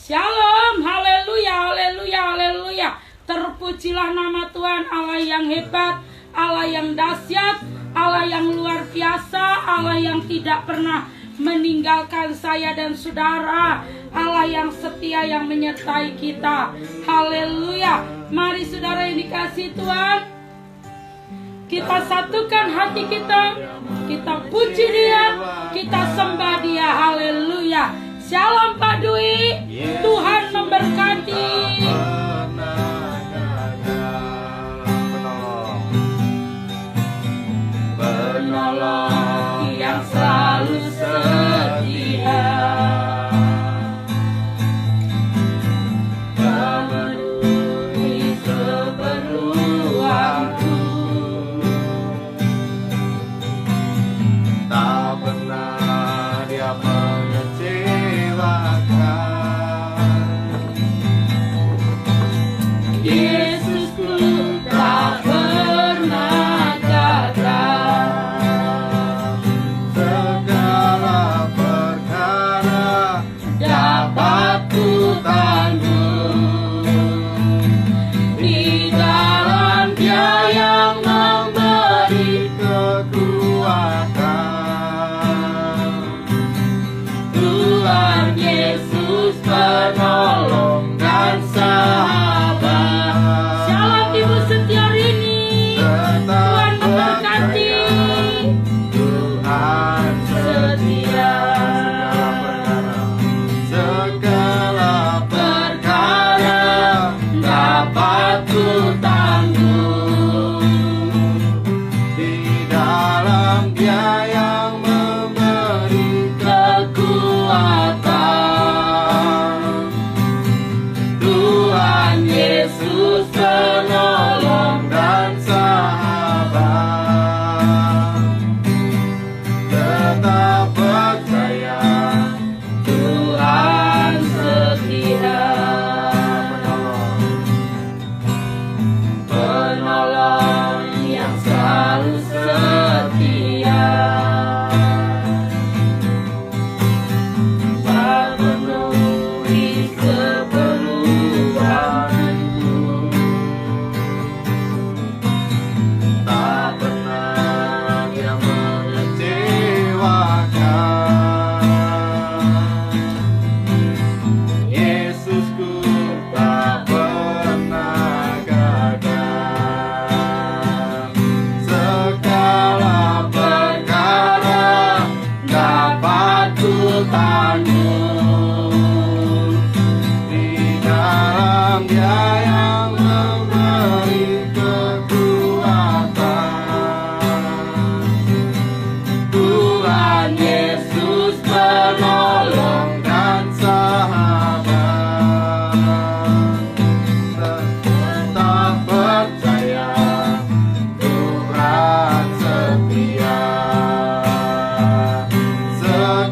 Shalom, haleluya, haleluya, haleluya. Terpujilah nama Tuhan, Allah yang hebat, Allah yang dahsyat, Allah yang luar biasa, Allah yang tidak pernah meninggalkan saya dan saudara, Allah yang setia yang menyertai kita. Haleluya. Mari saudara yang dikasihi Tuhan, kita satukan hati kita puji Dia, kita sembah Dia. Haleluya. Shalom Pak Dwi, Tuhan memberkati. Penolong yang selalu setia, memenuhi keperluanku, tak pernah Dia Yesusku tak pernah gagal. Segala perkara dapat ku tanggung di dalam Dia yang memberi kekuatan. Tuhan Yesus penolong dan sahabat. Segala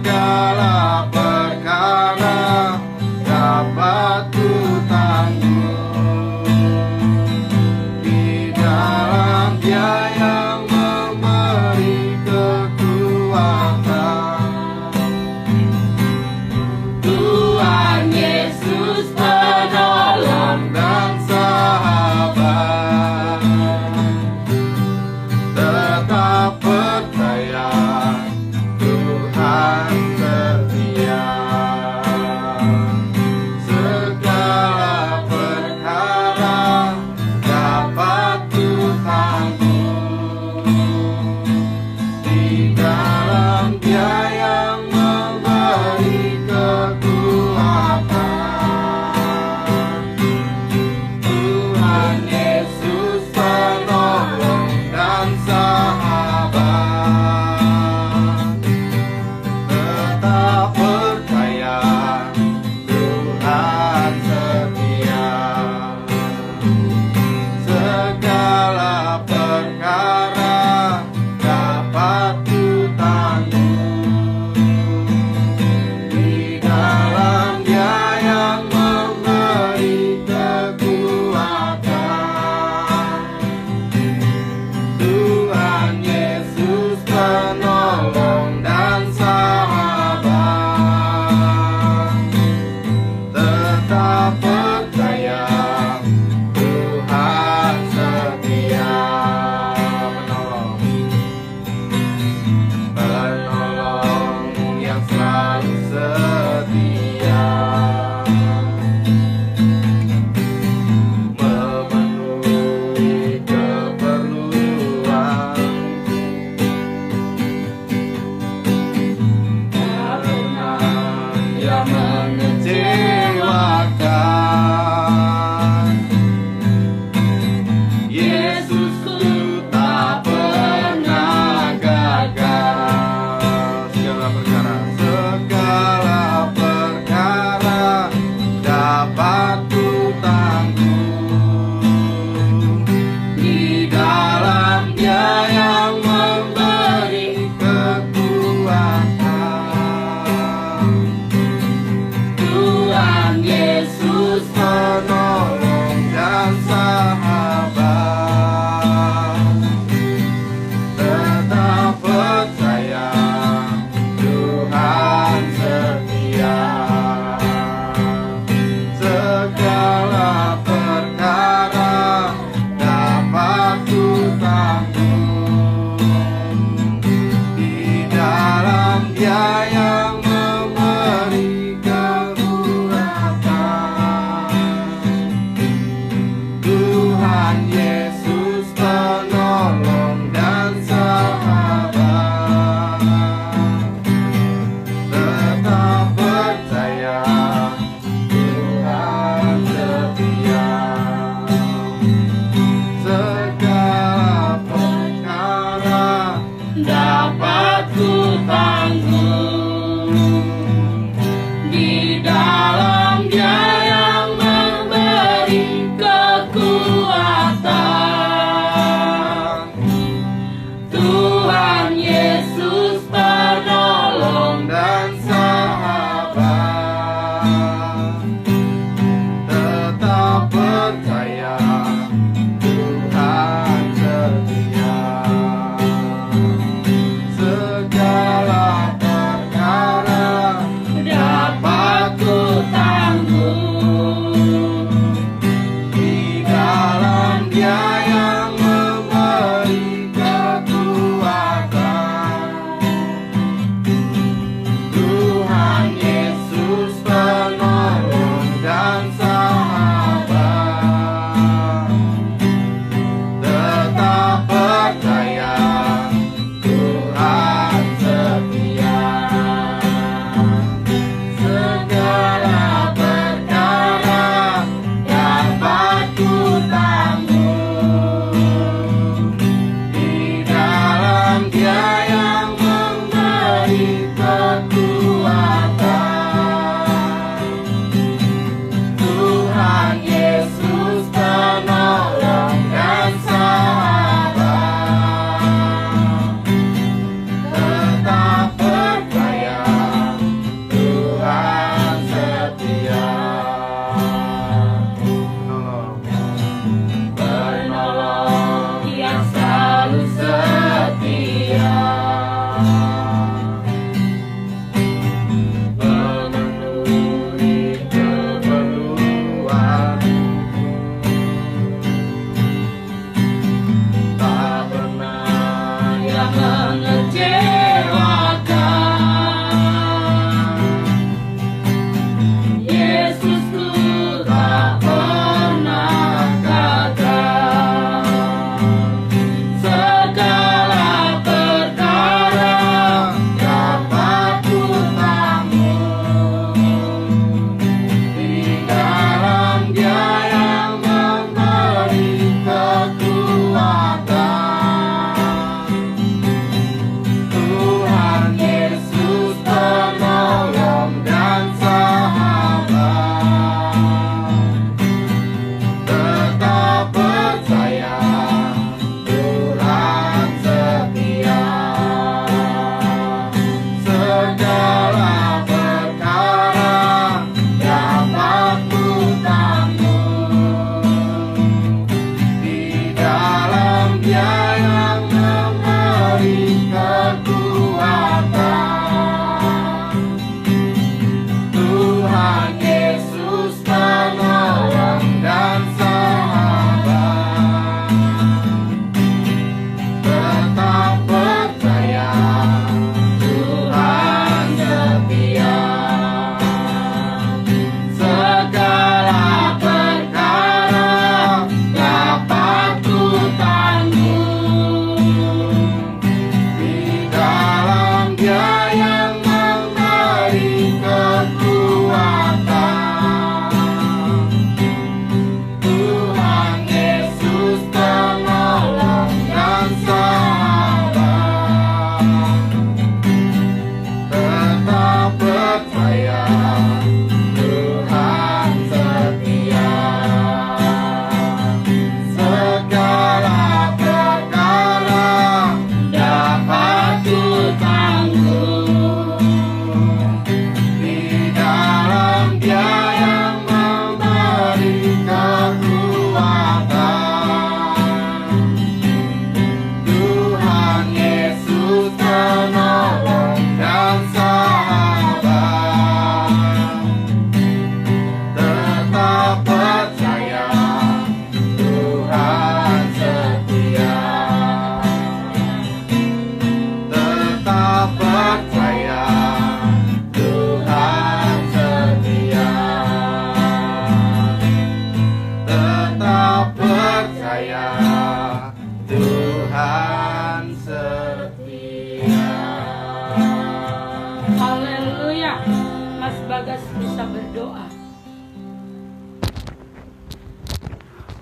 Mas Bagas bisa berdoa.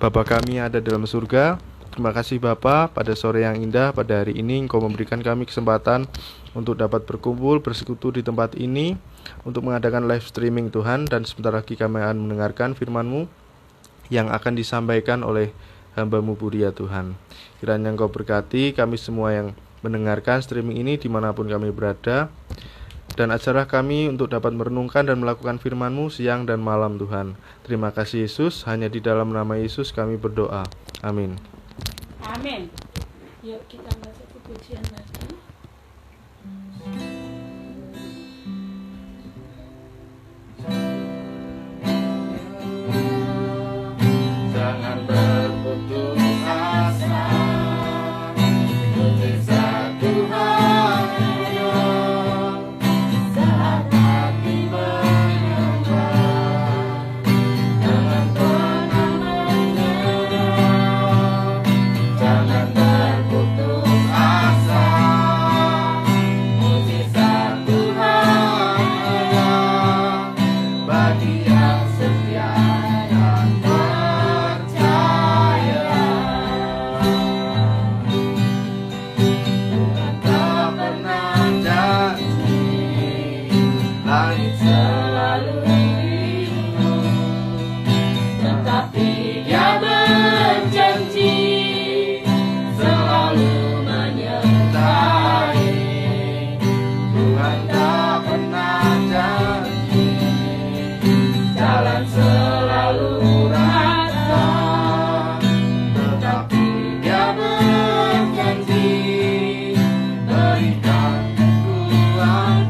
Bapa kami yang ada dalam surga, terima kasih Bapa, pada sore yang indah pada hari ini Engkau memberikan kami kesempatan untuk dapat berkumpul, bersekutu di tempat ini untuk mengadakan live streaming Tuhan. Dan sebentar lagi kami akan mendengarkan firman-Mu yang akan disampaikan oleh hamba-Mu Budia Tuhan. Kiranya Engkau berkati kami semua yang mendengarkan streaming ini dimanapun kami berada, dan ajarlah kami untuk dapat merenungkan dan melakukan firman-Mu siang dan malam Tuhan. Terima kasih Yesus, hanya di dalam nama Yesus kami berdoa. Amin. Amin. Yuk kita baca pujian lagi. Jangan berputus asa, mujizat Tuhan saat hati menyembah. Jangan pernah menyerah, jangan berputus asa, mujizat Tuhan ada bagi yang setia dan percaya. Tuhan tak pernah janji, langit selalu biru, tetapi Dia berjanji selalu menyertai. Tuhan tak pernah janji, jalan selalu rata, tetapi Dia berjanji berikan kekuatan.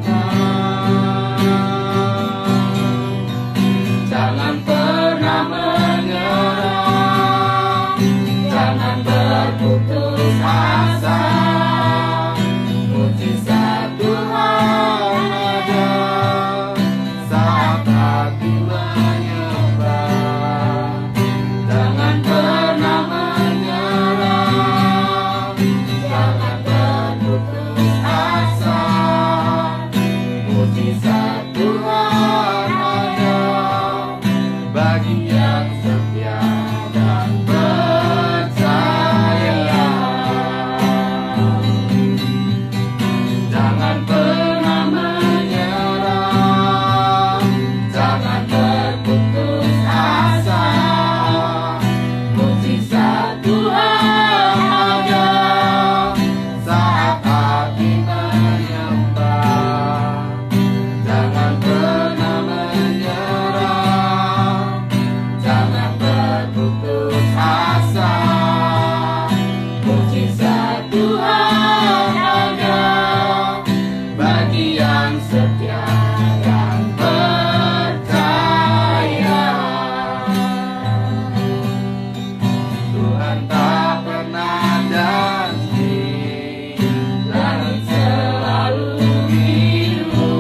Jangan pernah menyerah, jangan berputus asa, mujizat Tuhan ada saat hati menyembah. Jangan pernah menyerah, jangan berputus asa, mujizat Tuhan ada bagi yang setia dan percaya. Jangan pernah menyerah, jangan berputus asa, mujizat Tuhan ada saat hati menyembah. Jangan pernah menyerah, jangan berputus asa, mujizat Tuhan ada bagi yang setia dan percaya. Tuhan tak pernah janji, langit selalu biru,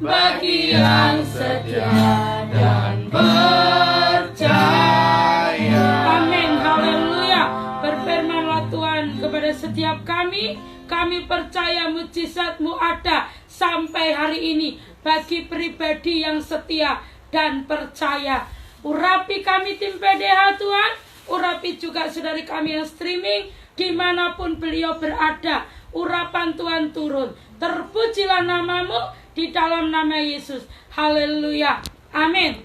bagi yang setia dan percaya. Amin, haleluya. Berfirmanlah Tuhan kepada setiap kami percaya mujizat-Mu ada sampai hari ini bagi pribadi yang setia dan percaya. Urapi kami tim PDH Tuhan, urapi juga saudari kami yang streaming, dimanapun beliau berada, urapan Tuhan turun. Terpujilah nama-Mu di dalam nama Yesus. Haleluya. Amin.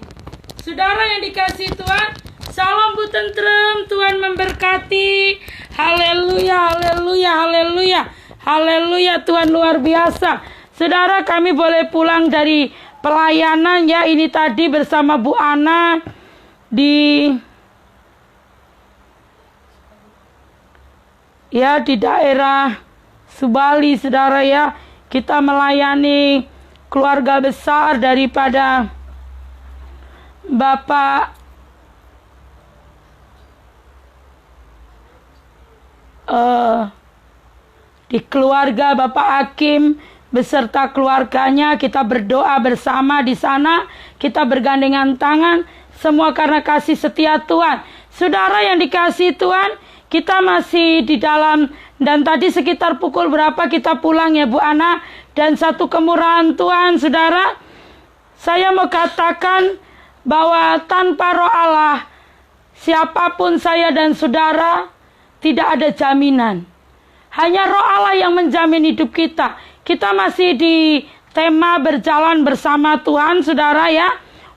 Saudara yang dikasihi Tuhan, salam bu tentrem, Tuhan memberkati. Haleluya, haleluya, haleluya. Haleluya, Tuhan luar biasa. Saudara, kami boleh pulang dari pelayanan ya. Ini tadi bersama Bu Ana di daerah Subali, saudara ya. Kita melayani keluarga besar daripada Bapak di keluarga Bapak Hakim beserta keluarganya. Kita berdoa bersama di sana, kita bergandengan tangan, semua karena kasih setia Tuhan. Saudara yang dikasihi Tuhan, kita masih di dalam, dan tadi sekitar pukul berapa kita pulang ya Bu Ana, dan satu kemurahan Tuhan saudara, saya mau katakan bahwa tanpa Roh Allah, siapapun saya dan saudara tidak ada jaminan. Hanya Roh Allah yang menjamin hidup kita. Kita masih di tema berjalan bersama Tuhan, saudara ya.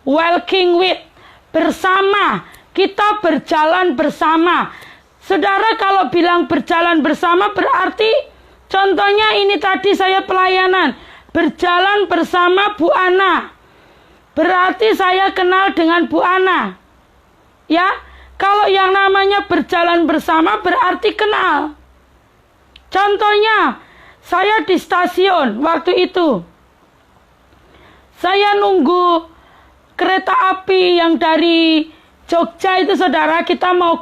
Walking with, bersama. Kita berjalan bersama. Saudara, kalau bilang berjalan bersama berarti, contohnya ini tadi saya pelayanan. Berjalan bersama Bu Ana. Berarti saya kenal dengan Bu Ana. Ya, kalau yang namanya berjalan bersama berarti kenal. Contohnya, saya di stasiun waktu itu. Saya nunggu kereta api yang dari Jogja itu saudara. Kita mau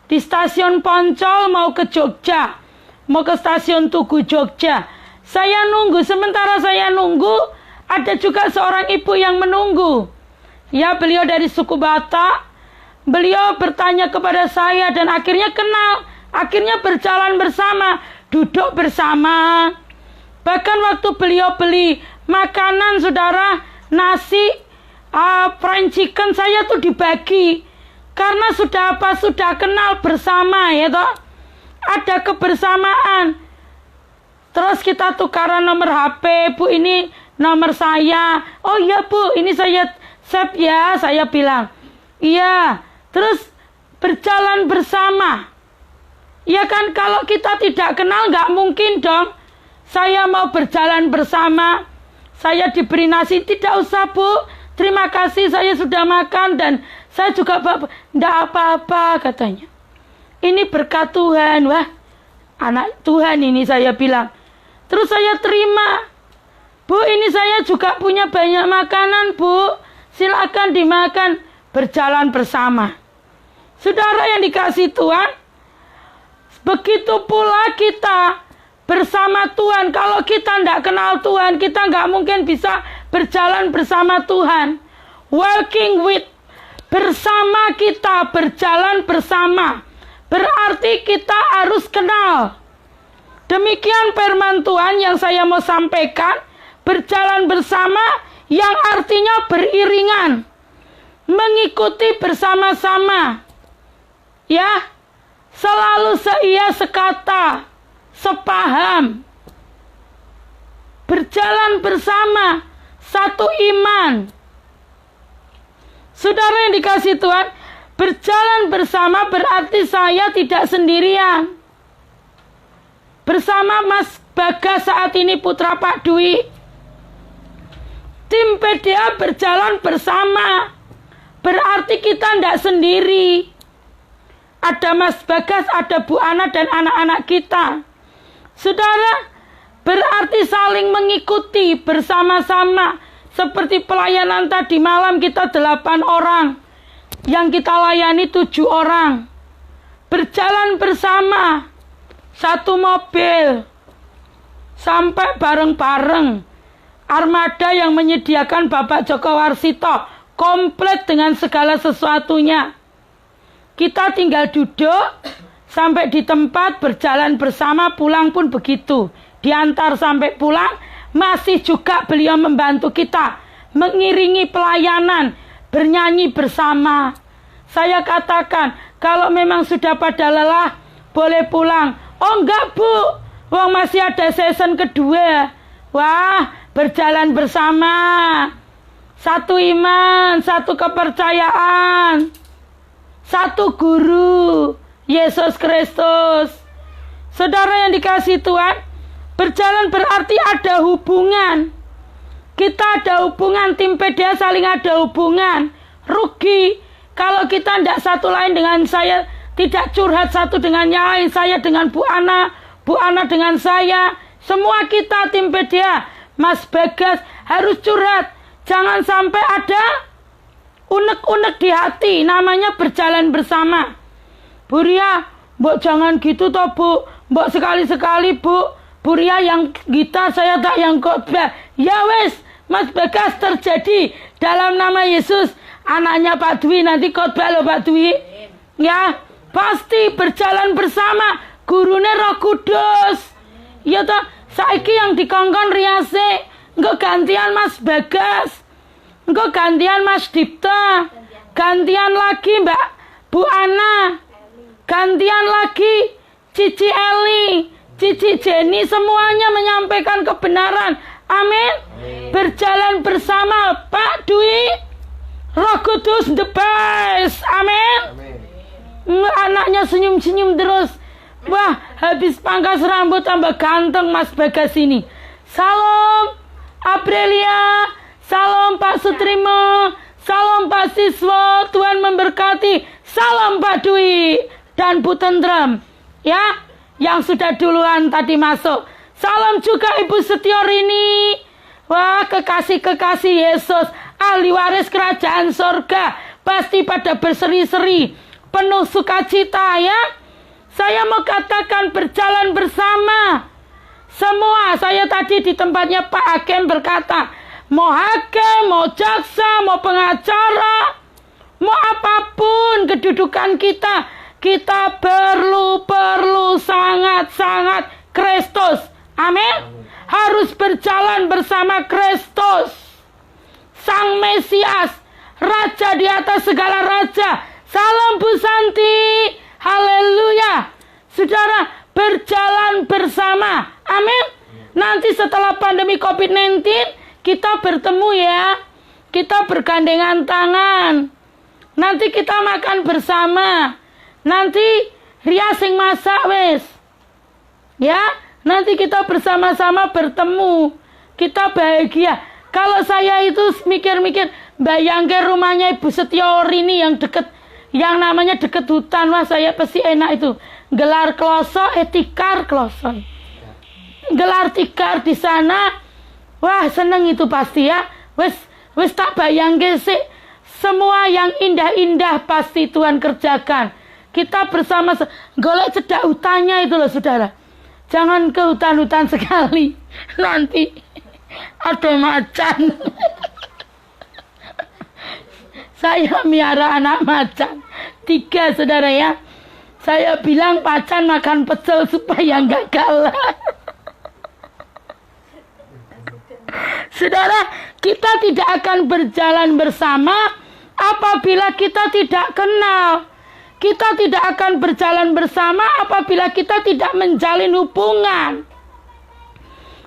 di stasiun Poncol mau ke Jogja. Mau ke stasiun Tugu Jogja. Saya nunggu, sementara saya nunggu, ada juga seorang ibu yang menunggu. Ya, beliau dari suku Batak. Beliau bertanya kepada saya dan akhirnya kenal. Akhirnya berjalan bersama, duduk bersama. Bahkan waktu beliau beli makanan saudara, nasi, fried chicken, saya tuh dibagi. Karena sudah kenal bersama ya toh. Ada kebersamaan. Terus kita tukaran nomor HP, Bu ini nomor saya. Oh iya Bu, ini saya save ya, saya bilang. Iya. Terus berjalan bersama. Ya kan, kalau kita tidak kenal nggak mungkin dong. Saya mau berjalan bersama. Saya diberi nasi, tidak usah Bu. Terima kasih, saya sudah makan dan saya juga nggak apa-apa katanya. Ini berkat Tuhan, wah anak Tuhan ini saya bilang. Terus saya terima. Bu, ini saya juga punya banyak makanan Bu. Silakan dimakan, berjalan bersama. Saudara yang dikasihi Tuhan, begitu pula kita bersama Tuhan. Kalau kita tidak kenal Tuhan, kita nggak mungkin bisa berjalan bersama Tuhan. Walking with, bersama kita, berjalan bersama. Berarti kita harus kenal. Demikian firman Tuhan yang saya mau sampaikan. Berjalan bersama yang artinya beriringan. Mengikuti bersama-sama. Ya, selalu seia sekata, sepaham. Berjalan bersama, satu iman. Saudara yang dikasihi Tuhan, berjalan bersama berarti saya tidak sendirian. Bersama Mas Bagas saat ini putra Pak Dwi. Tim PDA berjalan bersama. Berarti kita tidak sendiri. Ada Mas Bagas, ada Bu Ana dan anak-anak kita. Saudara, berarti saling mengikuti bersama-sama. Seperti pelayanan tadi malam kita 8 orang. Yang kita layani 7 orang. Berjalan bersama. Satu mobil. sampai bareng-bareng. Armada yang menyediakan Bapak Joko Warsito komplit dengan segala sesuatunya. Kita tinggal duduk sampai di tempat, berjalan bersama, pulang pun begitu. Diantar sampai pulang, masih juga beliau membantu kita, mengiringi pelayanan, bernyanyi bersama. Saya katakan, kalau memang sudah pada lelah, boleh pulang. Oh enggak Bu, wong masih ada season kedua. Wah, berjalan bersama. Satu iman, satu kepercayaan, satu guru, Yesus Kristus. Saudara yang dikasihi Tuhan, berjalan berarti ada hubungan. Kita ada hubungan, tim PDA saling ada hubungan. Rugi kalau kita tidak satu lain dengan saya, tidak curhat satu dengan yang lain, saya dengan Bu Ana dengan saya. Semua kita tim PDA, Mas Bagas harus curhat. Jangan sampai ada unek-unek di hati, namanya berjalan bersama. Bu Ria, mbok jangan gitu toh Bu, mbok sekali-sekali Bu Ria yang gitar, saya tak yang khotbah. Ya wes, Mas Bagas, terjadi dalam nama Yesus. Anaknya Pak Dwi nanti khotbah loh Pak Dwi. Ya, pasti berjalan bersama. Gurunya Roh Kudus. Ya toh, saiki yang dikongkon riase, enggak gantian Mas Bagas, enggak gantian Mas Dipta, gantian lagi Mbak Bu Ana, gantian lagi Cici Eli, Cici Jenny, semuanya menyampaikan kebenaran. Amin. Berjalan bersama Pak Dwi, Roh Kudus the best. Amin. Anaknya senyum-senyum terus. Wah, habis pangkas rambut tambah ganteng Mas Bagas ini. Salam Aprilia, salam Pak Sutrimo, salam Pak Siswo, Tuhan memberkati. Salam Pak Dwi dan Bu Tentrem. Ya, yang sudah duluan tadi masuk. Salam juga Ibu Setiorini. Wah, kekasih-kekasih Yesus, ahli waris kerajaan sorga, pasti pada berseri-seri, penuh sukacita ya. Saya mau katakan berjalan bersama. Semua, saya tadi di tempatnya Pak Hakim berkata, mau hakim, mau jaksa, mau pengacara, mau apapun kedudukan kita, kita perlu sangat-sangat Kristus. Amin. Harus berjalan bersama Kristus, Sang Mesias, Raja di atas segala raja. Salam Bu Santi. Haleluya. Saudara, berjalan bersama. Amin. Nanti setelah pandemi COVID-19, kita bertemu ya. Kita bergandengan tangan. Nanti kita makan bersama. Nanti Ria sing masak wes. Ya, nanti kita bersama-sama bertemu. Kita bahagia. Kalau saya itu mikir-mikir, bayangkan rumahnya Ibu Setiorini yang deket, yang namanya deket hutan. Wah, saya pasti enak itu. Gelar kloso, tikar kloso. Gelar tikar di sana. Wah, seneng itu pasti ya. Wes tak bayangke sih. Semua yang indah-indah pasti Tuhan kerjakan. Kita bersama golek cedak hutannya itu loh saudara. Jangan ke hutan-hutan sekali. Nanti ada macan. Saya miara anak macan 3 saudara ya. Saya bilang macan makan pecel supaya nggak kalah. Saudara, kita tidak akan berjalan bersama apabila kita tidak kenal. Kita tidak akan berjalan bersama apabila kita tidak menjalin hubungan.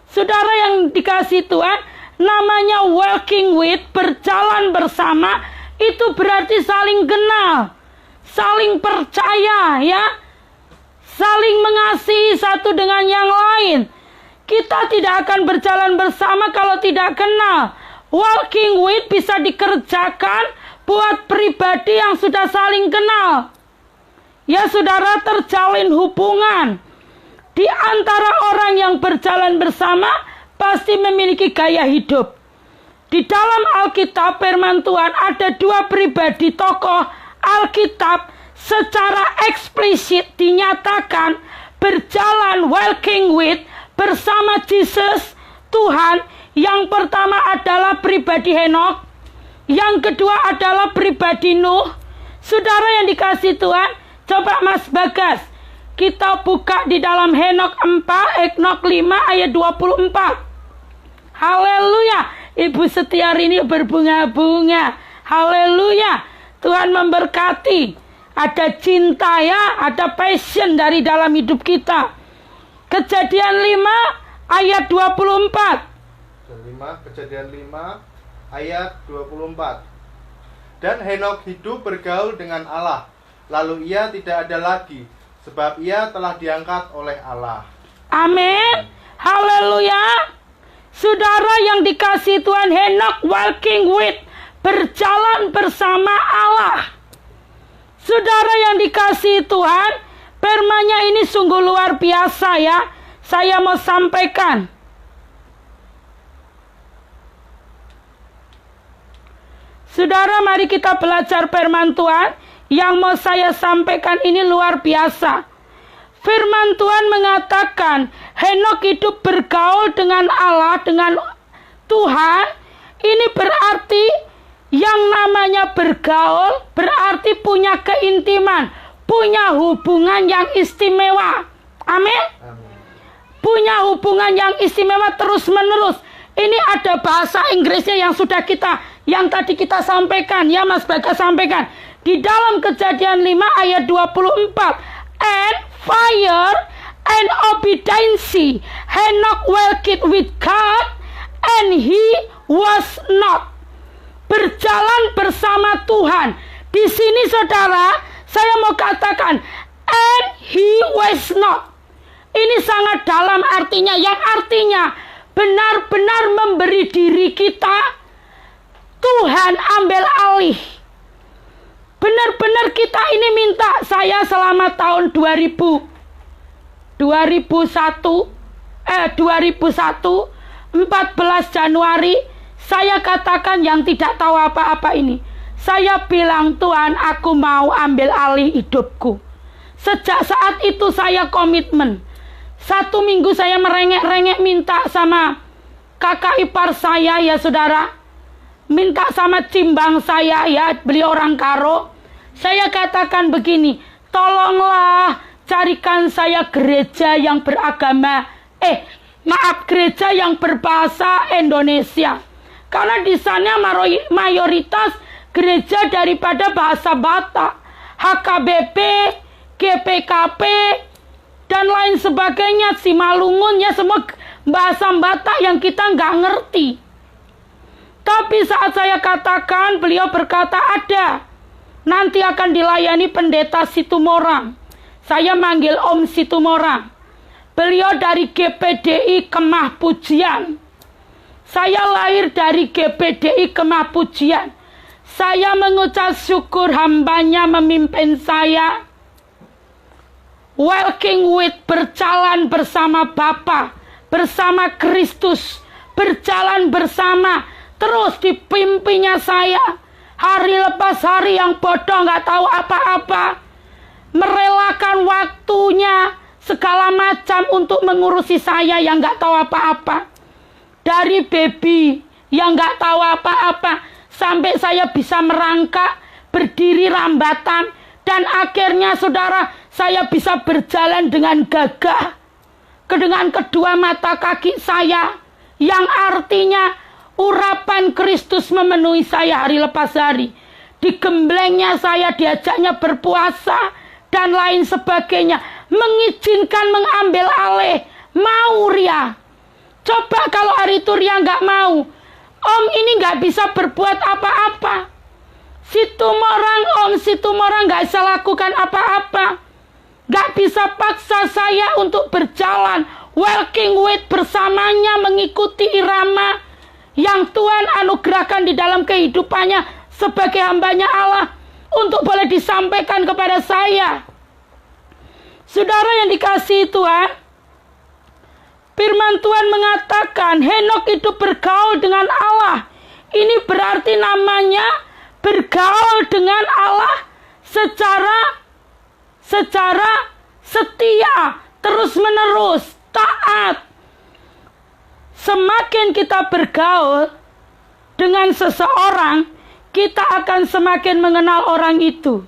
Saudara yang dikasihi Tuhan, namanya walking with, berjalan bersama, itu berarti saling kenal, saling percaya ya, saling mengasihi satu dengan yang lain. Kita tidak akan berjalan bersama kalau tidak kenal. Walking with bisa dikerjakan buat pribadi yang sudah saling kenal. Ya saudara, terjalin hubungan. Di antara orang yang berjalan bersama pasti memiliki gaya hidup. Di dalam Alkitab firman Tuhan ada 2 pribadi tokoh Alkitab secara eksplisit dinyatakan berjalan walking with bersama Yesus Tuhan. Yang pertama adalah pribadi Henokh, yang kedua adalah pribadi Nuh. Saudara yang dikasihi Tuhan, coba Mas Bagas, kita buka di dalam Henokh 4, Henokh 5 ayat 24. Haleluya. Ibu Setiar ini berbunga-bunga. Haleluya. Tuhan memberkati. Ada cinta ya, ada passion dari dalam hidup kita. Kejadian 5 ayat 24. Kejadian 5 ayat 24. Dan Henokh hidup bergaul dengan Allah, lalu ia tidak ada lagi, sebab ia telah diangkat oleh Allah. Amin. Haleluya. Saudara yang dikasihi Tuhan, Henokh walking with, berjalan bersama Allah. Saudara yang dikasihi Tuhan, firman-Nya ini sungguh luar biasa ya. Saya mau sampaikan. Saudara, mari kita belajar firman Tuhan. Yang mau saya sampaikan ini luar biasa. Firman Tuhan mengatakan, Henokh hidup bergaul dengan Allah, dengan Tuhan. Ini berarti yang namanya bergaul, berarti punya keintiman, punya hubungan yang istimewa. Amin. Punya hubungan yang istimewa terus menerus. Ini ada bahasa Inggrisnya yang tadi kita sampaikan, ya Mas Bagas sampaikan. Di dalam Kejadian 5 ayat 24. And fire and obedience, Henokh walked with God, and he was not. Berjalan bersama Tuhan. Di sini saudara, saya mau katakan, and he was not. Ini sangat dalam artinya, yang artinya benar-benar memberi diri kita, Tuhan ambil alih. Benar-benar kita ini minta, saya selama tahun 2001, 14 Januari, saya katakan yang tidak tahu apa-apa ini. Saya bilang, Tuhan, aku mau ambil alih hidupku. Sejak saat itu saya komitmen. 1 minggu saya merengek-rengek minta sama kakak ipar saya ya saudara. Minta sama cimbang saya ya, beliau orang Karo. Saya katakan begini, tolonglah carikan saya gereja yang beragama, gereja yang berbahasa Indonesia. Karena di sana mayoritas gereja daripada bahasa Batak, HKBP, GPKP, dan lain sebagainya, Simalungun, ya semua bahasa Batak yang kita nggak ngerti. Tapi saat saya katakan, beliau berkata ada. Nanti akan dilayani pendeta Situmorang. Saya manggil Om Situmorang. Beliau dari GPDI Kemah Pujian. Saya lahir dari GPDI Kemah Pujian. Saya mengucap syukur hambanya memimpin saya. Walking with, berjalan bersama Bapa, bersama Kristus, berjalan bersama. Terus dipimpinnya saya. Hari lepas hari yang bodoh gak tahu apa-apa. Merelakan waktunya segala macam untuk mengurusi saya yang gak tahu apa-apa. Dari baby yang gak tahu apa-apa. Sampai saya bisa merangkak, berdiri rambatan. Dan akhirnya saudara, saya bisa berjalan dengan gagah. Dengan kedua mata kaki saya. Yang artinya urapan Kristus memenuhi saya hari lepas hari. Digemblengnya saya, diajaknya berpuasa, dan lain sebagainya. Mengizinkan mengambil alih. Mau Ria. Coba kalau hari itu Ria nggak mau. Om ini nggak bisa berbuat apa-apa. Om Situmorang nggak bisa lakukan apa-apa. Nggak bisa paksa saya untuk berjalan. Walking with, bersamanya, mengikuti irama yang Tuhan anugerahkan di dalam kehidupannya sebagai hambanya Allah untuk boleh disampaikan kepada saya. Saudara yang dikasihi Tuhan, firman Tuhan mengatakan Henokh itu bergaul dengan Allah. Ini berarti namanya bergaul dengan Allah secara setia, terus menerus, taat, semakin kita bergaul dengan seseorang, kita akan semakin mengenal orang itu.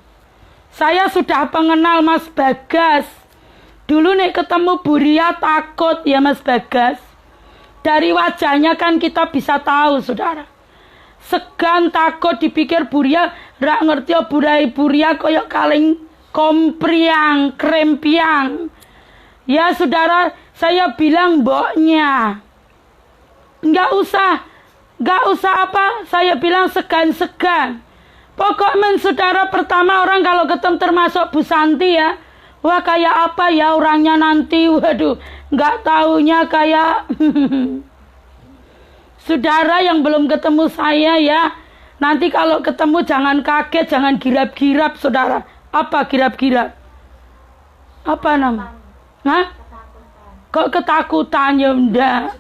Saya sudah mengenal Mas Bagas. Dulu nih ketemu Bu Ria takut ya Mas Bagas. Dari wajahnya kan kita bisa tahu, saudara. Segan takut, dipikir Bu Ria, rak ngerti ya Bu Ria koyok kaleng kompriang, krempiang. Ya saudara, saya bilang mboknya. Nggak usah apa, saya bilang segan-segan. Pokoknya saudara, pertama orang kalau ketemu termasuk Bu Santi ya. Wah kayak apa ya orangnya nanti, waduh, nggak taunya kayak saudara yang belum ketemu saya ya. Nanti kalau ketemu jangan kaget, jangan girap-girap saudara. Apa girap-girap? Apa nama? Hah? Kok ketakutan ya enggak?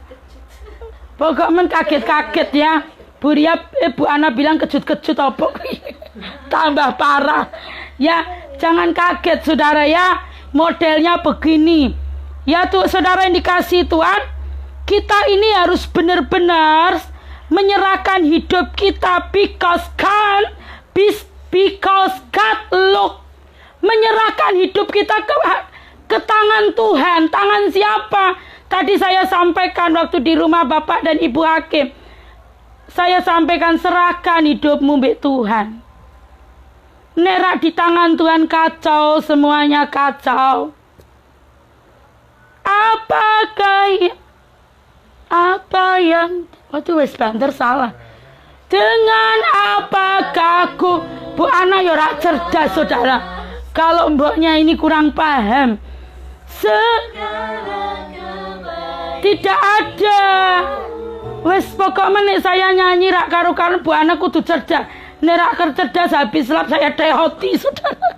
Pokoknya kaget-kaget ya. Bu Ria, Bu Ana bilang kejut-kejut apa? Tambah parah. Ya, jangan kaget saudara ya. Modelnya begini. Ya tuh saudara yang dikasih Tuhan, kita ini harus benar-benar menyerahkan hidup kita because God look. Menyerahkan hidup kita ke tangan Tuhan. Tangan siapa? Tadi saya sampaikan waktu di rumah Bapak dan Ibu Hakim. Saya sampaikan serahkan hidupmu mbek Tuhan. Nerak di tangan Tuhan kacau, semuanya kacau. Waduh wes banter salah. Dengan apakah ku, Bu Ana ya ora cerdas saudara. Kalau mboknya ini kurang paham. Tidak ada. Wes pokoknya nek saya nyanyi rak karo-karo Bu Ana kudu cerdas. Nek rak cerdas habis lap saya tehoti saudara.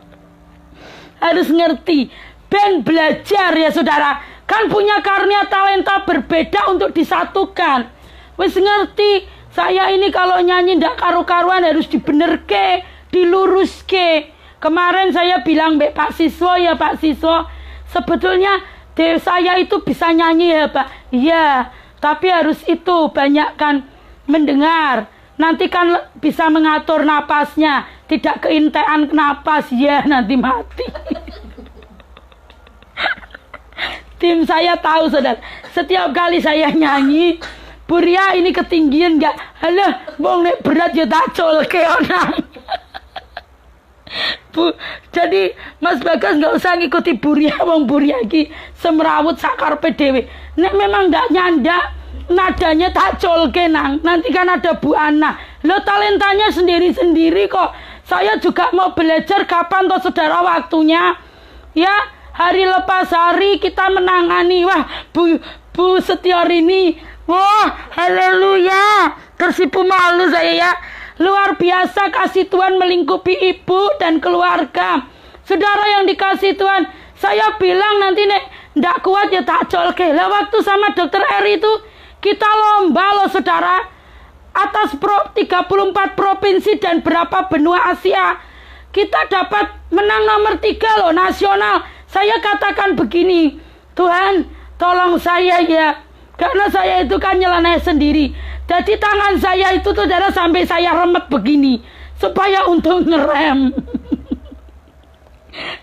Harus ngerti. Ben belajar ya saudara. Kan punya karunia talenta berbeda untuk disatukan. Wes ngerti. Saya ini kalau nyanyi ndak karu-karuan harus dibenerke, diluruske. Kemarin saya bilang Pak Siswa ya Pak Siswa, sebetulnya saya itu bisa nyanyi ya Pak. Iya, tapi harus itu banyakkan mendengar. Nanti kan bisa mengatur napasnya, tidak keintean napas ya nanti mati. Tim saya tahu saudara, setiap kali saya nyanyi, Bu Ria ini ketinggian gak? Halah, bong nek berat ya tacol ke onang. Bu, jadi Mas Bagas nggak usah ngikuti Bu Ria, bong Bu Ria ki semrawut sakar PDW. Nek memang nggak nyandak, nadanya tacol ke nang. Nanti kan ada Bu Ana. Lo talentanya sendiri-sendiri kok. Saya juga mau belajar kapan toh saudara waktunya. Ya, hari lepas hari kita menangani. Wah, Bu Setiorini. Wah, haleluya. Tersipu malu saya ya. Luar biasa kasih Tuhan melingkupi ibu dan keluarga. Saudara yang dikasih Tuhan, saya bilang nanti nek ndak kuat ya tak colke. Lah waktu sama Dokter Eri itu kita lomba loh saudara. Atas 34 provinsi dan berapa benua Asia. Kita dapat menang nomor 3 loh nasional. Saya katakan begini, Tuhan tolong saya ya. Karena saya itu kan nyeleneh sendiri. Jadi tangan saya itu saudara sampai saya remet begini. Supaya untuk ngerem.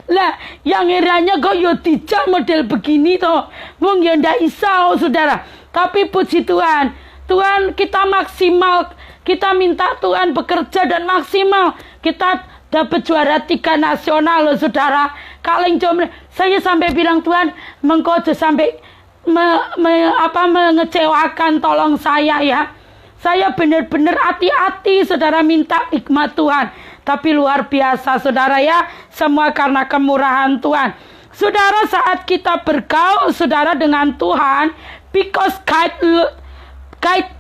Lah yang iranya kok yo dijak model begini toh. Wong ya ndak isau saudara. Tapi puji Tuhan. Tuhan kita maksimal. Kita minta Tuhan bekerja dan maksimal. Kita dapat juara 3 nasional loh saudara. Kaleng jomle. Saya sampai bilang Tuhan mengko aja sampai mengecewakan, tolong saya ya. Saya benar-benar hati-hati saudara minta hikmat Tuhan. Tapi luar biasa saudara ya, semua karena kemurahan Tuhan. Saudara saat kita bergaul saudara dengan Tuhan, because God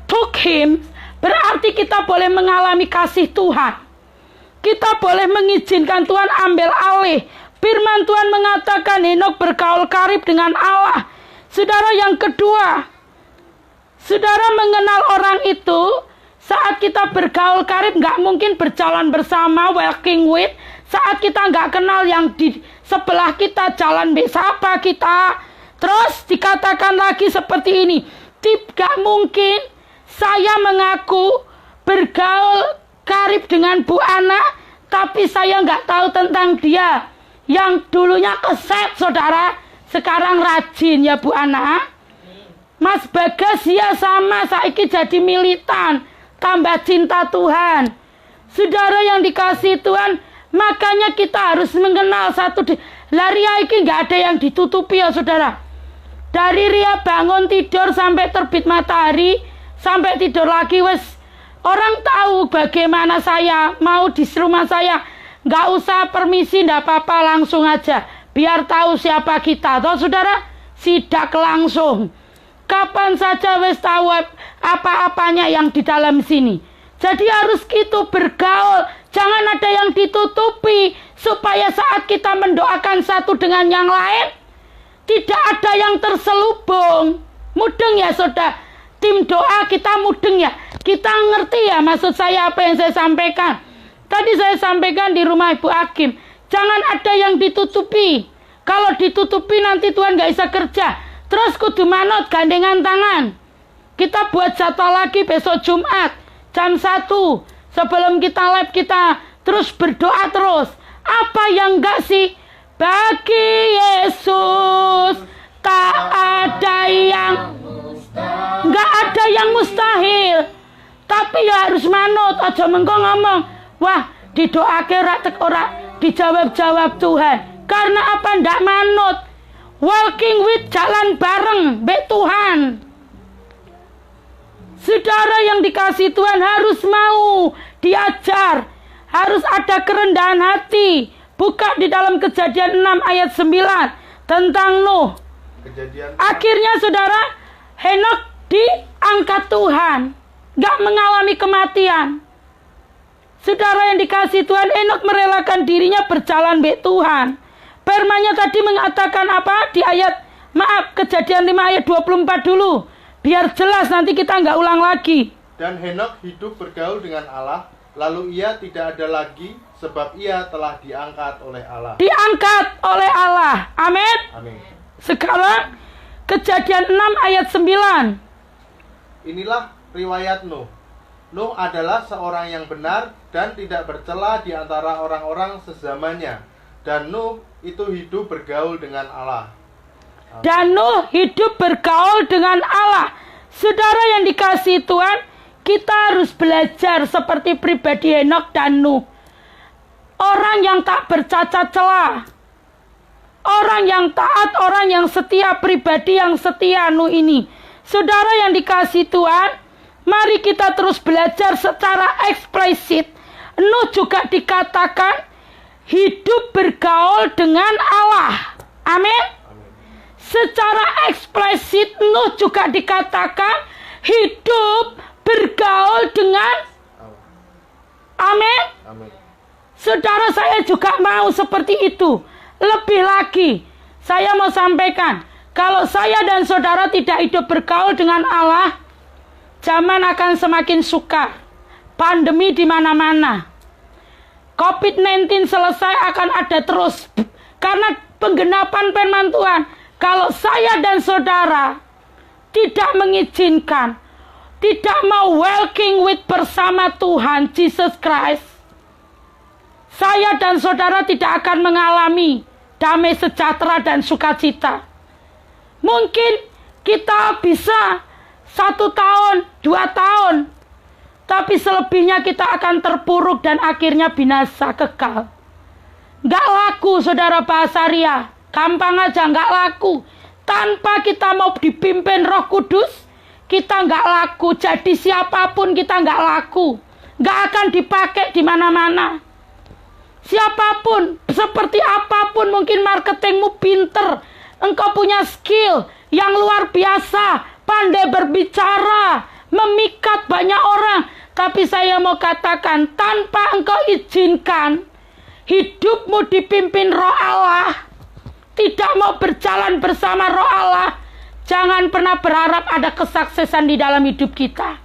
took him, berarti kita boleh mengalami kasih Tuhan. Kita boleh mengizinkan Tuhan ambil alih. Firman Tuhan mengatakan Henokh bergaul karib dengan Allah. Saudara yang kedua, saudara mengenal orang itu saat kita bergaul karib, nggak mungkin berjalan bersama, walking with. Saat kita nggak kenal yang di sebelah kita, jalan bersama kita. Terus dikatakan lagi seperti ini, Tidak mungkin saya mengaku bergaul karib dengan Bu Ana, tapi saya nggak tahu tentang dia. Yang dulunya keset, saudara, sekarang rajin ya Bu Ana. Mas Bagas ya sama, saiki jadi militan, tambah cinta Tuhan. Saudara yang dikasih Tuhan, makanya kita harus mengenal satu. Ria iki nggak ada yang ditutupi ya saudara. Dari Ria bangun tidur sampai terbit matahari, sampai tidur lagi wes. Orang tahu bagaimana saya mau di rumah saya. Nggak usah permisi, nggak apa-apa, langsung aja. Biar tahu siapa kita. Tahu saudara? Sidak langsung. Kapan saja wes tahu apa-apanya yang di dalam sini. Jadi harus gitu bergaul. Jangan ada yang ditutupi. Supaya saat kita mendoakan satu dengan yang lain, tidak ada yang terselubung. Mudeng ya saudara. Tim doa kita mudeng ya. Kita ngerti ya maksud saya apa yang saya sampaikan. Tadi saya sampaikan di rumah Ibu Hakim. Jangan ada yang ditutupi. Kalau ditutupi nanti Tuhan gak bisa kerja. Terus kudu manut gandengan tangan. Kita buat jadwal lagi besok Jumat. Jam 1 sebelum kita live kita terus berdoa terus. Apa yang enggak sih? Bagi Yesus tak ada yang enggak ada yang mustahil. Tapi ya harus manut. Aja mengko ngomong, wah didoake ora dijawab-jawab Tuhan. Karena apa? Ndak manut. Walking with, jalan bareng mbek Tuhan. Saudara yang dikasih Tuhan harus mau diajar. Harus ada kerendahan hati. Buka di dalam Kejadian 6 ayat 9 tentang Nuh. Akhirnya saudara, Henokh diangkat Tuhan. Gak mengalami kematian. Saudara yang dikasih Tuhan, Henokh merelakan dirinya berjalan mbek Tuhan. Firman-Nya tadi mengatakan apa? Di ayat, Kejadian 5 ayat 24 dulu. Biar jelas nanti kita nggak ulang lagi. Dan Henokh hidup bergaul dengan Allah, lalu ia tidak ada lagi, sebab ia telah diangkat oleh Allah. Diangkat oleh Allah. Amin. Amin. Sekarang Kejadian 6 ayat 9. Inilah riwayat Nuh. Nuh adalah seorang yang benar dan tidak bercela di antara orang-orang sezamannya. Dan Nuh itu hidup bergaul dengan Allah. Dan Nuh hidup bergaul dengan Allah. Saudara yang dikasihi Tuhan, kita harus belajar seperti pribadi Henokh dan Nuh. Orang yang tak bercacat celah. Orang yang taat, orang yang setia, pribadi yang setia Nuh ini. Saudara yang dikasihi Tuhan, mari kita terus belajar secara eksplisit. Nuh juga dikatakan hidup bergaul dengan Allah. Amin. Secara eksplisit Nuh juga dikatakan hidup bergaul dengan Amin. Amin. Saudara, saya juga mau seperti itu. Lebih lagi, saya mau sampaikan, kalau saya dan saudara tidak hidup bergaul dengan Allah, zaman akan semakin sukar. Pandemi di mana-mana. COVID-19 selesai akan ada terus. Karena penggenapan firman Tuhan. Kalau saya dan saudara tidak mengizinkan, tidak mau walking with bersama Tuhan Jesus Christ, saya dan saudara tidak akan mengalami damai sejahtera dan sukacita. Mungkin kita bisa 1 tahun, 2 tahun, tapi selebihnya kita akan terpuruk dan akhirnya binasa kekal. Gak laku saudara, bahasa Ria. Gampang aja, gak laku. Tanpa kita mau dipimpin Roh Kudus, kita gak laku. Jadi siapapun kita gak laku. Gak akan dipakai di mana-mana. Siapapun, seperti apapun, mungkin marketingmu pinter, engkau punya skill yang luar biasa, pandai berbicara, memikat banyak orang. Tapi saya mau katakan, tanpa engkau izinkan hidupmu dipimpin Roh Allah, tidak mau berjalan bersama Roh Allah, jangan pernah berharap ada kesuksesan di dalam hidup kita.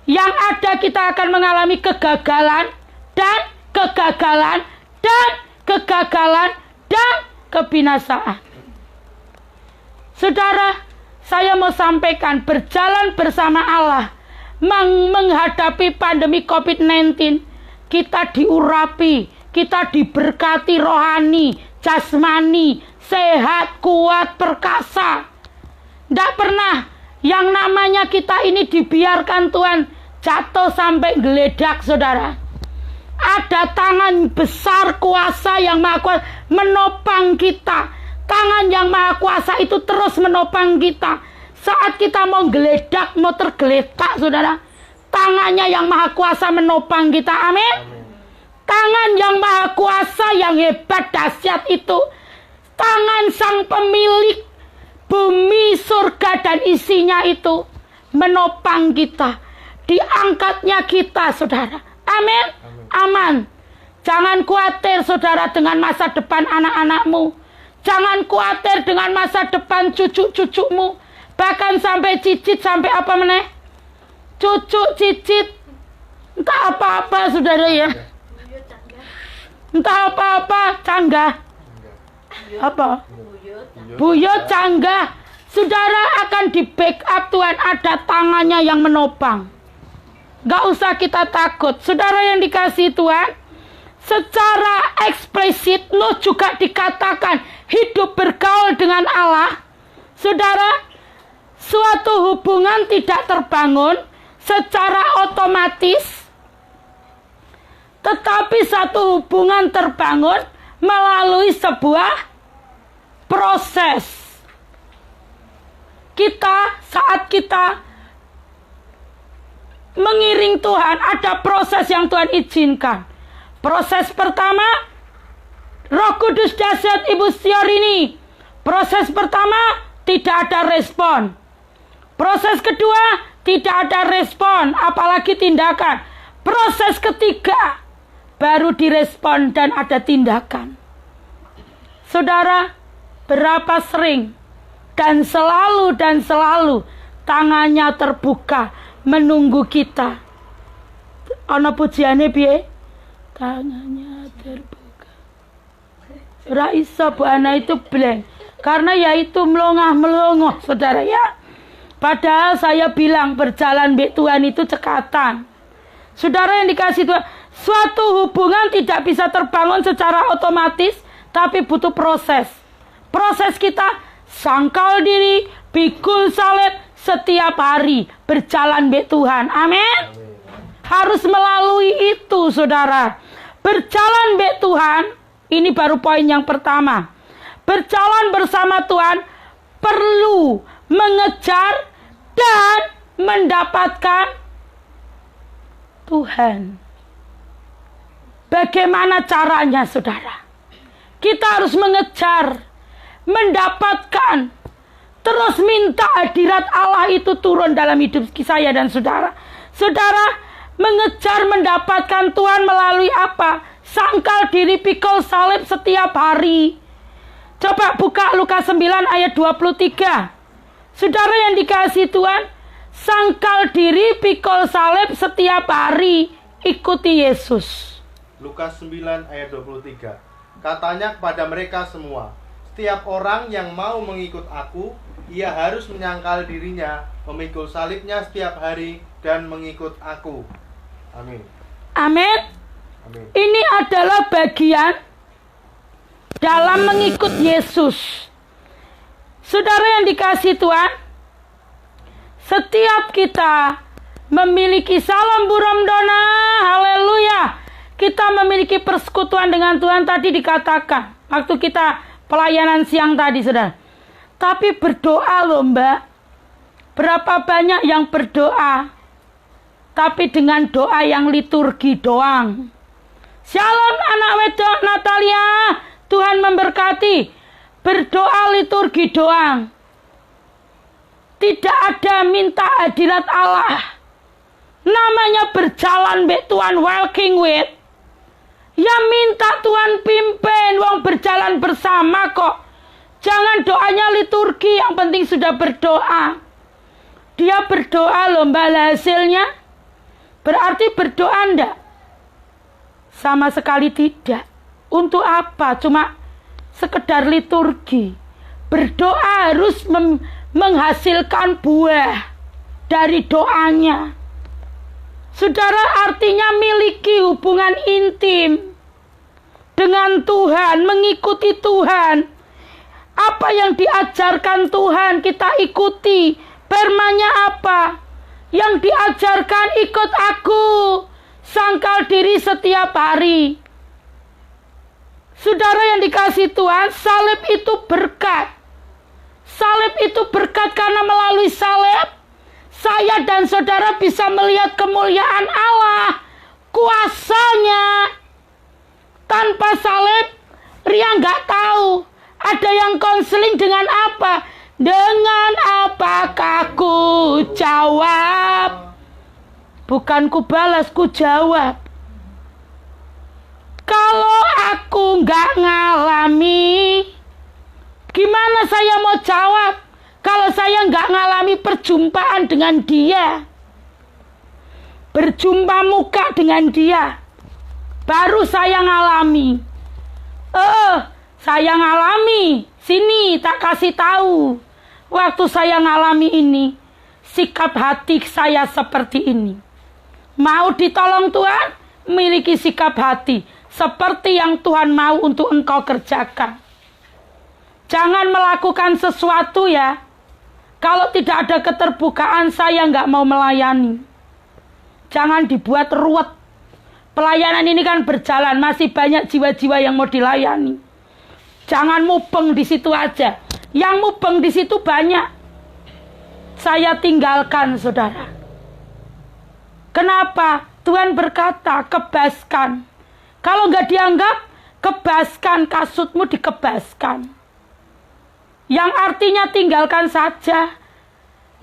Yang ada kita akan mengalami kegagalan dan kegagalan dan kegagalan dan kebinasaan. Saudara, saya mau sampaikan, berjalan bersama Allah menghadapi pandemi COVID-19, kita diurapi, kita diberkati rohani, jasmani, sehat, kuat, perkasa. Tidak pernah yang namanya kita ini dibiarkan Tuhan jatuh sampai geledak, saudara. Ada tangan besar kuasa yang maha kuasa menopang kita. Tangan yang maha kuasa itu terus menopang kita. Saat kita mau geledak, mau tergeletak, saudara, tangannya yang maha kuasa menopang kita. Amin. Tangan yang maha kuasa yang hebat dahsyat itu, tangan sang pemilik bumi, surga dan isinya itu menopang kita. Diangkatnya kita, saudara. Amin. Aman. Jangan khawatir, saudara, dengan masa depan anak-anakmu. Jangan khawatir dengan masa depan cucu-cucumu. Bahkan sampai cicit, sampai apa meneh? Cucu, cicit, entah apa-apa, saudara ya. Entah apa-apa, canggah. Apa? Buyut, canggah. Saudara akan di backup Tuhan, ada tangannya yang menopang. Gak usah kita takut. Saudara yang dikasihi Tuhan, secara eksplisit lo juga dikatakan hidup bergaul dengan Allah. Saudara, suatu hubungan tidak terbangun secara otomatis, tetapi satu hubungan terbangun melalui sebuah proses. Saat kita mengiring Tuhan, ada proses yang Tuhan izinkan. Proses pertama, Roh Kudus dahsyat Ibu Siorini. Proses pertama, tidak ada respon. Proses kedua, tidak ada respon, apalagi tindakan. Proses ketiga, baru direspon dan ada tindakan. Saudara, berapa sering dan selalu tangannya terbuka menunggu kita. Ana pujiane piye? Tangannya terbuka. Ora iso Bu Ana itu blank. Karena yaitu melongah-melongoh, saudara ya. Padahal saya bilang berjalan mbek Tuhan itu cekatan. Saudara yang dikasih Tuhan, suatu hubungan tidak bisa terbangun secara otomatis, tapi butuh proses. Proses kita sangkal diri, pikul salib setiap hari, berjalan mbek Tuhan. Amin. Harus melalui itu, saudara. Berjalan mbek Tuhan, ini baru poin yang pertama. Berjalan bersama Tuhan perlu mengejar dan mendapatkan Tuhan. Bagaimana caranya, saudara? Kita harus mengejar, mendapatkan, terus minta hadirat Allah itu turun dalam hidup saya dan saudara. Saudara mengejar mendapatkan Tuhan melalui apa? Sangkal diri, pikul salib setiap hari. Coba buka Lukas 9 ayat 23. Saudara yang dikasihi Tuhan, sangkal diri, pikul salib setiap hari, ikuti Yesus. Lukas 9 ayat 23. Katanya kepada mereka semua, setiap orang yang mau mengikut aku, ia harus menyangkal dirinya, memikul salibnya setiap hari, dan mengikut aku. Amin. Amin. Amin. Ini adalah bagian dalam mengikut Yesus. Saudara yang dikasihi Tuhan, setiap kita memiliki salam buramdona, haleluya. Kita memiliki persekutuan dengan Tuhan, tadi dikatakan waktu kita pelayanan siang tadi, saudara. Tapi berdoa loh, Mbak. Berapa banyak yang berdoa, tapi dengan doa yang liturgi doang. Shalom anak wedok Natalia, Tuhan memberkati. Berdoa liturgi doang. Tidak ada minta hadirat Allah. Namanya berjalan mbek Tuhan, walking with. Ya minta Tuhan pimpin, wong berjalan bersama kok. Jangan doanya liturgi, yang penting sudah berdoa. Dia berdoa lomba hasilnya. Berarti berdoa enggak? Sama sekali tidak. Untuk apa? Cuma sekedar liturgi. Berdoa harus menghasilkan buah dari doanya. Saudara, artinya miliki hubungan intim dengan Tuhan, mengikuti Tuhan. Apa yang diajarkan Tuhan kita ikuti. Firman-Nya apa? Yang diajarkan ikut aku, sangkal diri setiap hari. Saudara yang dikasihi Tuhan, salib itu berkat. Salib itu berkat karena melalui salib saya dan saudara bisa melihat kemuliaan Allah, kuasanya. Tanpa salib, Ria nggak tahu. Ada yang konseling dengan apa? Dengan apakah ku jawab? Bukan ku balas, ku jawab. Kalau aku nggak ngalami, gimana saya mau jawab? Kalau saya nggak ngalami perjumpaan dengan Dia, berjumpa muka dengan Dia, baru saya ngalami. Saya ngalami. Sini tak kasih tahu. Waktu saya ngalami ini, sikap hati saya seperti ini. Mau ditolong Tuhan, miliki sikap hati seperti yang Tuhan mau untuk engkau kerjakan. Jangan melakukan sesuatu ya, kalau tidak ada keterbukaan, saya nggak mau melayani. Jangan dibuat ruwet. Pelayanan ini kan berjalan, masih banyak jiwa-jiwa yang mau dilayani. Jangan mubeng di situ aja. Yang mubeng di situ banyak. Saya tinggalkan, saudara. Kenapa? Tuhan berkata, kebaskan. Kalau nggak dianggap, kebaskan, kasutmu dikebaskan. Yang artinya tinggalkan saja.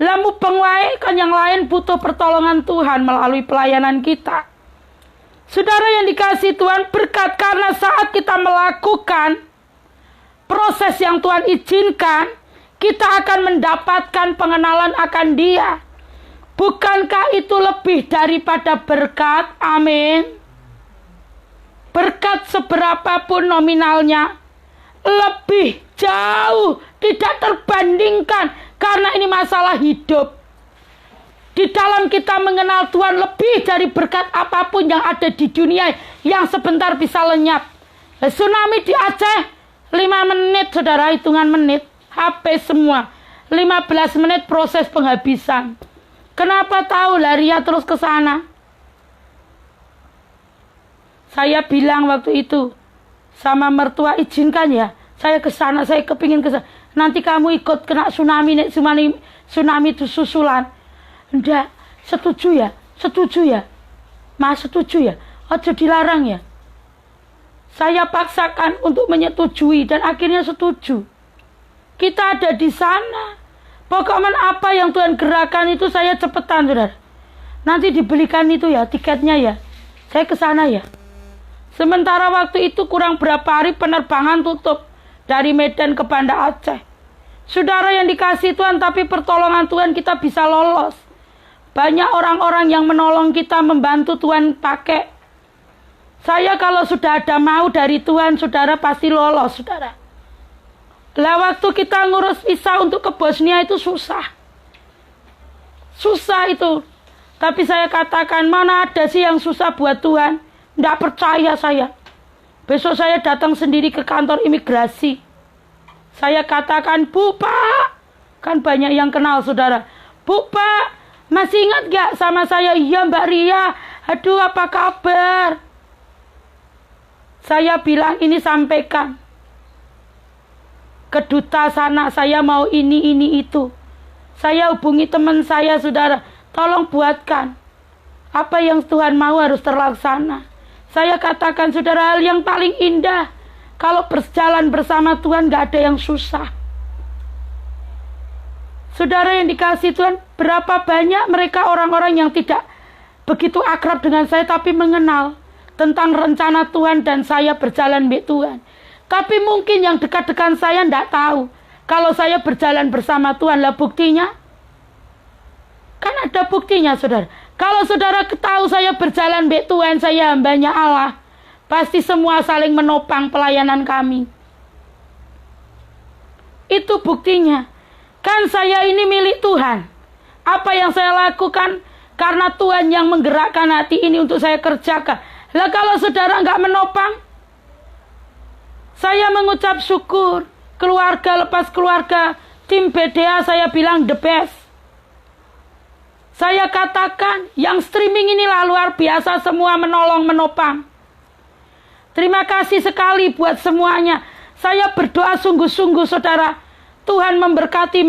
Lamu pengwae kan yang lain butuh pertolongan Tuhan melalui pelayanan kita. Saudara yang dikasihi Tuhan, berkat karena saat kita melakukan proses yang Tuhan izinkan, kita akan mendapatkan pengenalan akan Dia. Bukankah itu lebih daripada berkat? Amin. Berkat seberapapun nominalnya, lebih jauh, tidak terbandingkan, karena ini masalah hidup. Di dalam kita mengenal Tuhan, lebih dari berkat apapun yang ada di dunia yang sebentar bisa lenyap. Tsunami di Aceh 5 menit, saudara, hitungan menit, HP semua. 15 menit proses penghabisan. Kenapa tahu? Ria terus ke sana. Saya bilang waktu itu sama mertua, izinkan ya, saya ke sana, saya kepingin ke sana. Nanti kamu ikut kena tsunami, tsunami itu susulan. Enggak, setuju ya? Setuju ya? Mas setuju ya? Ojo dilarang ya? Saya paksakan untuk menyetujui dan akhirnya setuju. Kita ada di sana. Pokoknya apa yang Tuhan gerakan itu saya cepetan, saudara. Nanti dibelikan itu ya, tiketnya ya. Saya ke sana ya. Sementara waktu itu kurang berapa hari penerbangan tutup dari Medan ke Banda Aceh. Saudara yang dikasihi Tuhan, tapi pertolongan Tuhan kita bisa lolos. Banyak orang-orang yang menolong kita, membantu Tuhan pakai. Saya kalau sudah ada mau dari Tuhan, saudara pasti lolos, saudara. Lah waktu kita ngurus visa untuk ke Bosnia itu susah. Susah itu. Tapi saya katakan, mana ada sih yang susah buat Tuhan? Tidak percaya saya. Besok saya datang sendiri ke kantor imigrasi. Saya katakan, Bu Pak, kan banyak yang kenal saudara. Bu Pak, masih ingat gak sama saya? Iya Mbak Ria. Aduh, apa kabar? Saya bilang, ini sampaikan ke duta sana, saya mau ini itu. Saya hubungi teman saya, saudara. Tolong buatkan. Apa yang Tuhan mau harus terlaksana. Saya katakan, saudara, hal yang paling indah, kalau berjalan bersama Tuhan gak ada yang susah. Saudara yang dikasihi Tuhan, berapa banyak mereka orang-orang yang tidak begitu akrab dengan saya, tapi mengenal tentang rencana Tuhan dan saya berjalan dengan Tuhan. Tapi mungkin yang dekat-dekat saya tidak tahu kalau saya berjalan bersama Tuhan. Lah buktinya, kan ada buktinya, saudara. Kalau saudara tahu saya berjalan dengan Tuhan, saya hambanya Allah, pasti semua saling menopang pelayanan kami. Itu buktinya. Kan saya ini milik Tuhan. Apa yang saya lakukan karena Tuhan yang menggerakkan hati ini untuk saya kerjakan. Lah kalau saudara nggak menopang, saya mengucap syukur. Keluarga lepas keluarga, tim BDA saya bilang the best. Saya katakan yang streaming inilah luar biasa, semua menolong menopang. Terima kasih sekali buat semuanya. Saya berdoa sungguh-sungguh saudara. Tuhan memberkati,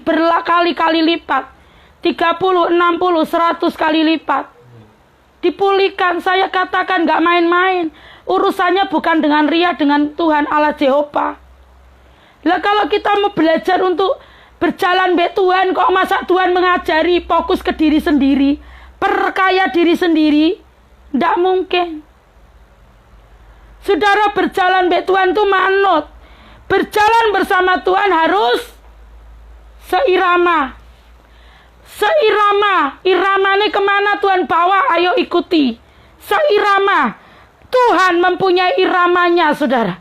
berkali-kali lipat. 30, 60, 100 kali lipat. Dipulihkan, saya katakan gak main-main. Urusannya bukan dengan ria, dengan Tuhan Allah Jehovah. Lah kalau kita mau belajar untuk berjalan be Tuhan, kok masa Tuhan mengajari fokus ke diri sendiri, perkaya diri sendiri? Nggak mungkin. Saudara, berjalan be Tuhan itu manut. Berjalan bersama Tuhan harus seirama. Seirama. Irama ini kemana Tuhan bawa, ayo ikuti. Seirama. Tuhan mempunyai iramanya, saudara.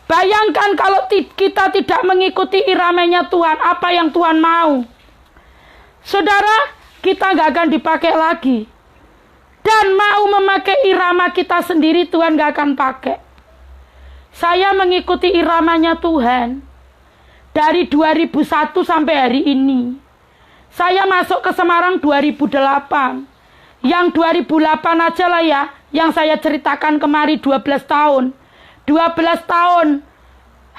Bayangkan kalau kita tidak mengikuti iramanya Tuhan, apa yang Tuhan mau. Saudara, kita gak akan dipakai lagi. Dan mau memakai irama kita sendiri, Tuhan gak akan pakai. Saya mengikuti iramanya Tuhan dari 2001 sampai hari ini. Saya masuk ke Semarang 2008. Yang 2008 aja lah ya, yang saya ceritakan kemari 12 tahun. 12 tahun,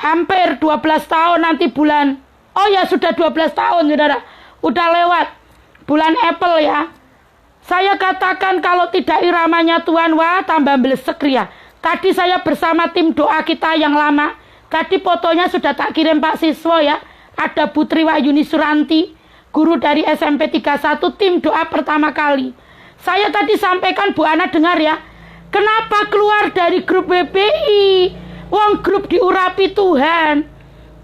hampir 12 tahun nanti bulan. Oh ya sudah 12 tahun saudara, udah lewat bulan April ya. Saya katakan kalau tidak iramanya Tuhan, wah tambah blesek ya. Tadi saya bersama tim doa kita yang lama. Tadi fotonya sudah tak kirim Pak Siswo ya. Ada Putri Wahyuni Suranti, guru dari SMP 31, tim doa pertama kali. Saya tadi sampaikan, Bu Ana dengar ya. Kenapa keluar dari grup BPI? Wong grup diurapi Tuhan.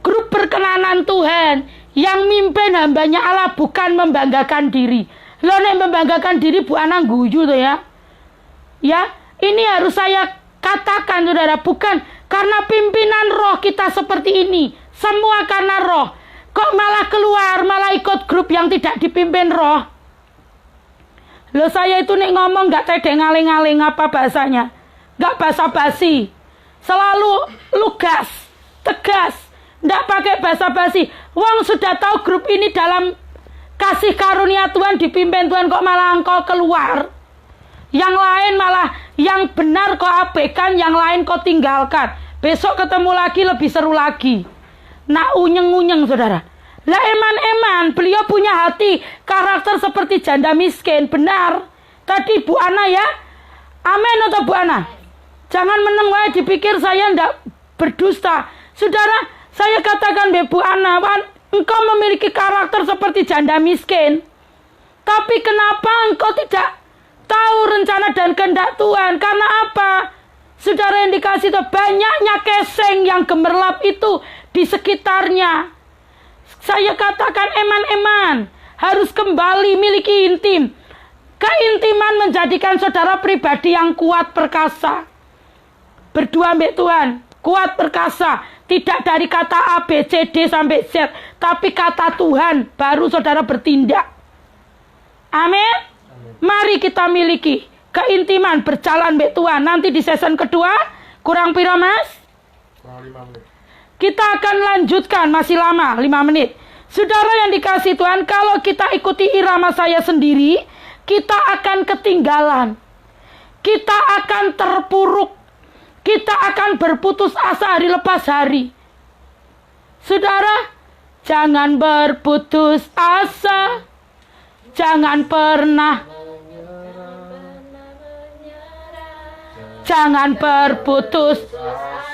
Grup perkenanan Tuhan. Yang mimpin hambanya Allah, bukan membanggakan diri. Lo nek membanggakan diri Bu Ana guyu tuh ya. Ya, ini harus saya katakan saudara, bukan karena pimpinan roh kita seperti ini. Semua karena roh. Kok malah keluar, malah ikut grup yang tidak dipimpin roh. Loh saya itu nih ngomong gak tedek ngaling-ngaling apa bahasanya. Gak basa-basi. Selalu lugas, tegas. Gak pakai basa-basi. Wong sudah tahu grup ini dalam kasih karunia Tuhan, dipimpin Tuhan, kok malah engkau keluar. Yang lain malah, yang benar kau abaikan, yang lain kau tinggalkan. Besok ketemu lagi lebih seru lagi. Nah unyeng-unyeng saudara. Lah eman-eman, beliau punya hati, karakter seperti janda miskin. Benar. Tadi Bu Ana ya. Amin atau Bu Ana? Jangan meneng wae dipikir saya ndak berdusta. Saudara, saya katakan Bu Ana, engkau memiliki karakter seperti janda miskin. Tapi kenapa engkau tidak tahu rencana dan kehendak Tuhan? Karena apa? Saudara yang dikasih itu, banyaknya keseng yang gemerlap itu di sekitarnya. Saya katakan eman-eman harus kembali miliki intim. Keintiman menjadikan saudara pribadi yang kuat perkasa. Berdua mbak Tuhan, kuat perkasa. Tidak dari kata A, B, C, D sampai Z, tapi kata Tuhan baru saudara bertindak. Amin. Mari kita miliki keintiman berjalan mbak Tuhan. Nanti di season kedua, kurang piro mas? Kurang 5 menit. Kita akan lanjutkan, masih lama, 5 menit. Saudara yang dikasih Tuhan, kalau kita ikuti irama saya sendiri, kita akan ketinggalan. Kita akan terpuruk. Kita akan berputus asa hari lepas hari. Saudara, jangan berputus asa. Jangan pernah. Jangan berputus.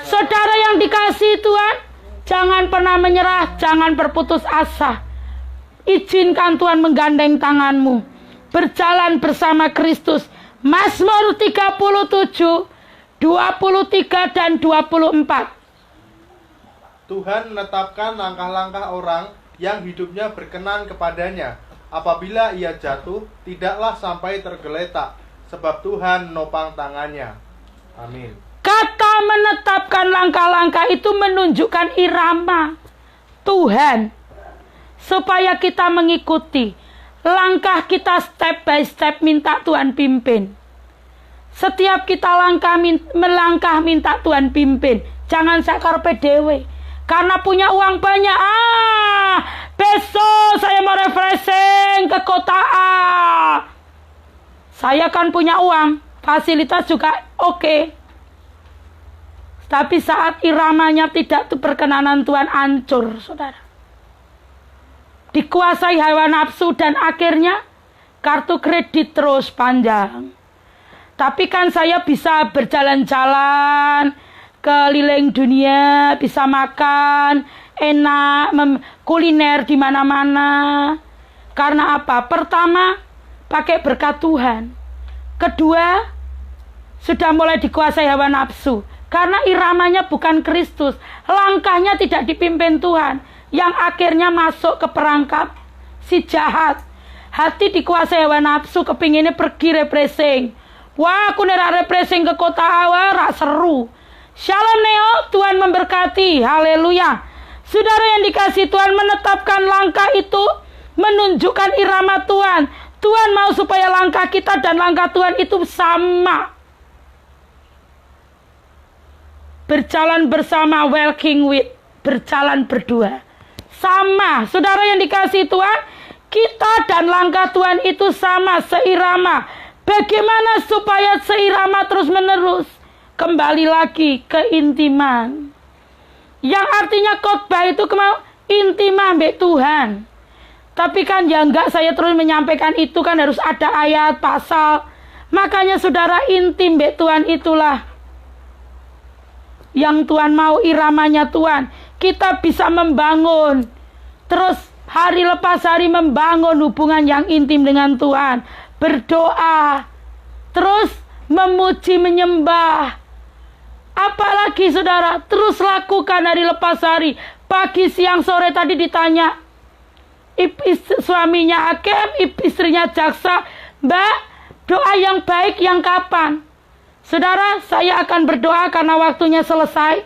Saudara yang dikasih Tuhan, jangan pernah menyerah, jangan berputus asa. Izinkan Tuhan menggandeng tanganmu. Berjalan bersama Kristus. Mazmur 37, 23 dan 24. Tuhan menetapkan langkah-langkah orang yang hidupnya berkenan kepadanya. Apabila ia jatuh, tidaklah sampai tergeletak, sebab Tuhan menopang tangannya. Amin. Kata menetapkan langkah-langkah itu menunjukkan irama Tuhan. supaya kita mengikuti langkah kita step by step, minta Tuhan pimpin. Setiap kita melangkah minta Tuhan pimpin. Jangan saya karepe dhewe. Karena punya uang banyak. Besok saya mau refreshing ke kota A. Saya kan punya uang, fasilitas juga oke. Tapi saat iramanya tidak berkenanan Tuhan, hancur, saudara. Dikuasai hawa nafsu dan akhirnya kartu kredit terus panjang. Tapi kan saya bisa berjalan-jalan keliling dunia, bisa makan enak, kuliner di mana-mana. Karena apa? Pertama, pakai berkat Tuhan. Kedua, sudah mulai dikuasai hawa nafsu. Karena iramanya bukan Kristus, langkahnya tidak dipimpin Tuhan, yang akhirnya masuk ke perangkap si jahat. Hati dikuasai hawa nafsu, kepinginnya pergi refreshing. Wah, aku nera refreshing ke kota awal, rak seru. Shalom Neo, Tuhan memberkati. Haleluya. Saudara yang dikasih Tuhan, menetapkan langkah itu menunjukkan irama Tuhan. Tuhan mau supaya langkah kita dan langkah Tuhan itu sama. Berjalan bersama, walking with, berjalan berdua. Sama, saudara yang dikasih Tuhan, kita dan langkah Tuhan itu sama, seirama. Bagaimana supaya seirama terus menerus? Kembali lagi ke intiman. Yang artinya khotbah itu intimah mbek Tuhan. Tapi kan ya enggak, saya terus menyampaikan itu kan harus ada ayat, pasal. Makanya saudara, intim mbek Tuhan itulah yang Tuhan mau, iramanya Tuhan. Kita bisa membangun, terus hari lepas hari membangun hubungan yang intim dengan Tuhan. Berdoa, terus memuji, menyembah. Apalagi saudara, terus lakukan hari lepas hari. Pagi, siang, sore tadi ditanya, suaminya hakim, istrinya jaksa. Mbak, doa yang baik yang kapan? Saudara, saya akan berdoa karena waktunya selesai.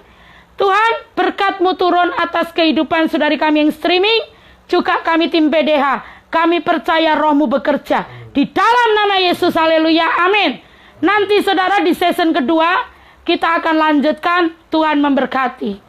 Tuhan, berkat-Mu turun atas kehidupan saudari kami yang streaming, juga kami tim PDH. Kami percaya Roh-Mu bekerja. Di dalam nama Yesus, haleluya, amin. Nanti saudara di season kedua, kita akan lanjutkan. Tuhan memberkati.